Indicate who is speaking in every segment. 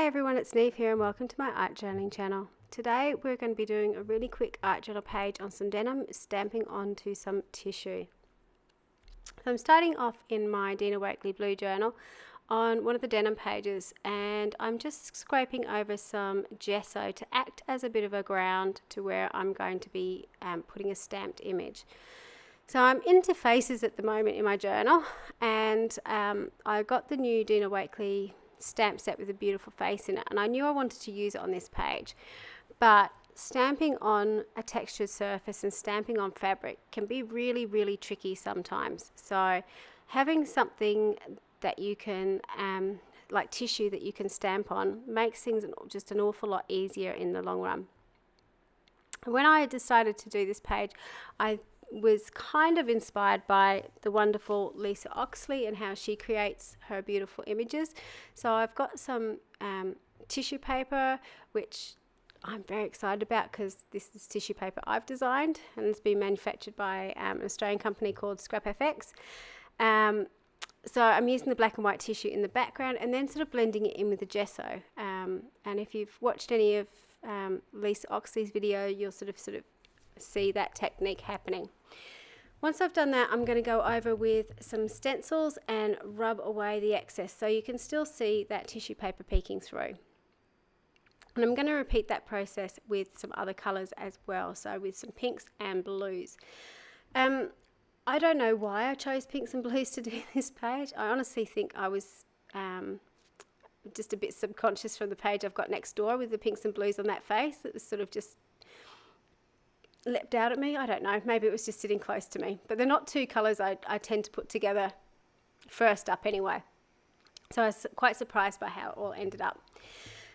Speaker 1: everyone, it's Niamh here and welcome to my art journaling channel. Today we're going to be doing a really quick art journal page on some denim, stamping onto some tissue. So I'm starting off in my Dina Wakley blue journal on one of the denim pages, and I'm just scraping over some gesso to act as a bit of a ground to where I'm going to be putting a stamped image. So I'm into faces at the moment in my journal, and I got the new Dina Wakley stamp set with a beautiful face in it, and I knew I wanted to use it on this page, but stamping on a textured surface and stamping on fabric can be really tricky sometimes. So having something that you can like tissue that you can stamp on makes things just an awful lot easier in the long run. When I decided to do this page, I was kind of inspired by the wonderful Lisa Oxley and how she creates her beautiful images. So I've got some tissue paper, which I'm very excited about because this is tissue paper I've designed, and it's been manufactured by an Australian company called Scrap FX. So I'm using the black and white tissue in the background and then sort of blending it in with the gesso. And if you've watched any of Lisa Oxley's video, you'll sort of see that technique happening. Once I've done that, I'm going to go over with some stencils and rub away the excess so you can still see that tissue paper peeking through. And I'm going to repeat that process with some other colours as well, so with some pinks and blues. I don't know why I chose pinks and blues to do this page. I honestly think I was just a bit subconscious from the page I've got next door with the pinks and blues on that face. It was sort of just leapt out at me. I don't know, maybe it was just sitting close to me, but they're not two colours I tend to put together first up anyway. So I was quite surprised by how it all ended up.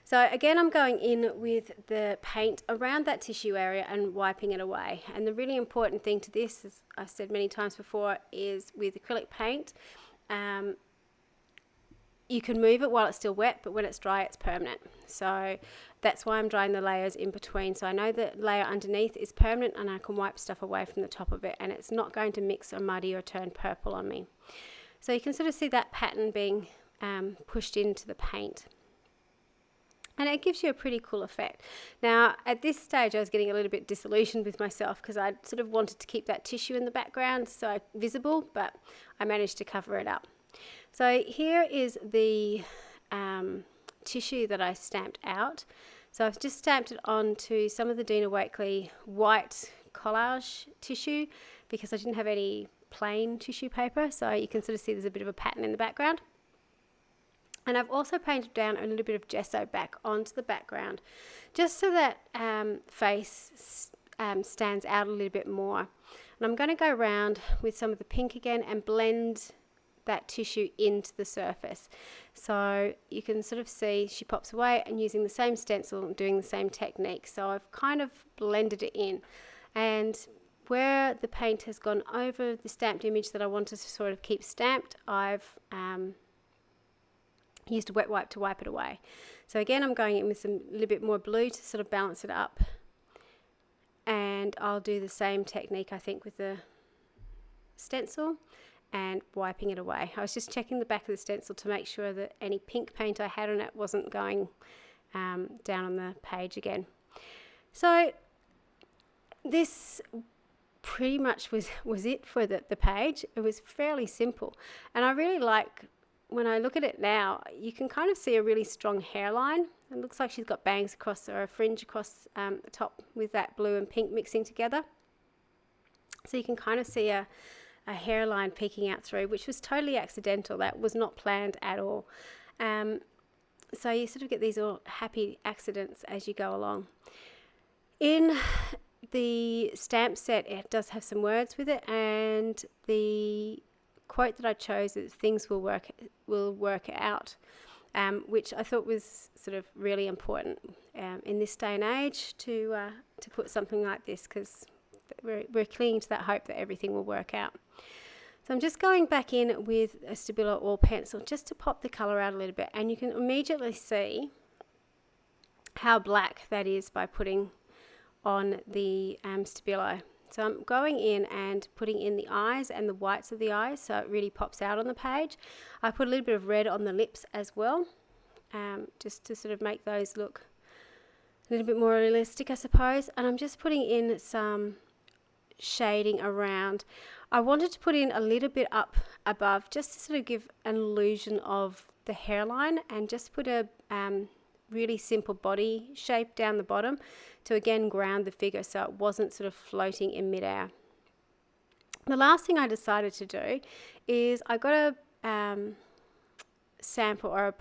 Speaker 1: So again, I'm going in with the paint around that tissue area and wiping it away. And the really important thing to this, as I've said many times before, is with acrylic paint, you can move it while it's still wet, but when it's dry, it's permanent. So that's why I'm drying the layers in between. So I know the layer underneath is permanent and I can wipe stuff away from the top of it, and it's not going to mix or muddy or turn purple on me. So you can sort of see that pattern being pushed into the paint. And it gives you a pretty cool effect. Now, at this stage, I was getting a little bit disillusioned with myself because I sort of wanted to keep that tissue in the background so visible, but I managed to cover it up. So here is the tissue that I stamped out. So I've just stamped it onto some of the Dina Wakley white collage tissue because I didn't have any plain tissue paper. So you can sort of see there's a bit of a pattern in the background. And I've also painted down a little bit of gesso back onto the background just so that face stands out a little bit more. And I'm going to go around with some of the pink again and blend that tissue into the surface. So you can sort of see she pops away, and using the same stencil and doing the same technique. So I've kind of blended it in. And where the paint has gone over the stamped image that I wanted to sort of keep stamped, I've used a wet wipe to wipe it away. So again, I'm going in with a little bit more blue to sort of balance it up. And I'll do the same technique, I think, with the stencil and wiping it away. I was just checking the back of the stencil to make sure that any pink paint I had on it wasn't going down on the page again. So this pretty much was it for the page. It was fairly simple, and I really like, when I look at it now, you can kind of see a really strong hairline. It looks like she's got bangs across, or a fringe across the top with that blue and pink mixing together. So you can kind of see a hairline peeking out through, which was totally accidental. That was not planned at all. So you sort of get these all happy accidents as you go along. In the stamp set, it does have some words with it, and the quote that I chose is "things will work out," which I thought was sort of really important in this day and age to put something like this, because we're clinging to that hope that everything will work out. So I'm just going back in with a Stabilo oil pencil just to pop the colour out a little bit, and you can immediately see how black that is by putting on the Stabilo. So I'm going in and putting in the eyes and the whites of the eyes so it really pops out on the page. I put a little bit of red on the lips as well, just to sort of make those look a little bit more realistic, I suppose. And I'm just putting in some shading around. I wanted to put in a little bit up above just to sort of give an illusion of the hairline, and just put a really simple body shape down the bottom to again ground the figure so it wasn't sort of floating in midair. The last thing I decided to do is I got a sample or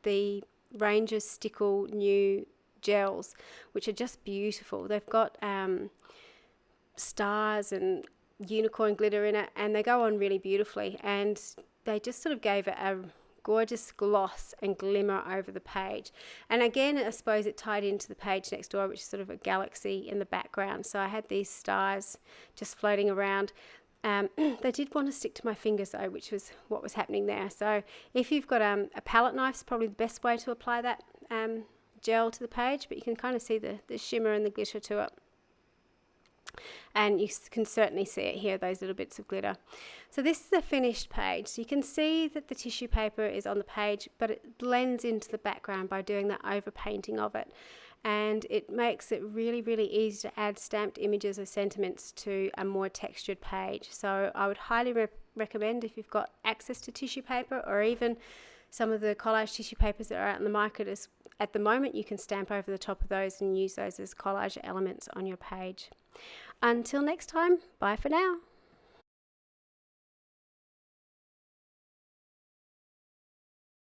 Speaker 1: the Ranger Stickle new gels, which are just beautiful. They've got stars and unicorn glitter in it, and they go on really beautifully, and they just sort of gave it a gorgeous gloss and glimmer over the page. And again, I suppose it tied into the page next door, which is sort of a galaxy in the background. So I had these stars just floating around. They did want to stick to my fingers though, which was what was happening there. So if you've got a palette knife, it's probably the best way to apply that gel to the page, but you can kind of see the shimmer and the glitter to it. And you can certainly see it here, those little bits of glitter. So this is the finished page. So you can see that the tissue paper is on the page, but it blends into the background by doing that over painting of it. And it makes it really, really easy to add stamped images or sentiments to a more textured page. So I would highly recommend, if you've got access to tissue paper, or even some of the collage tissue papers that are out in the market at the moment, you can stamp over the top of those and use those as collage elements on your page. Until next time, bye for now.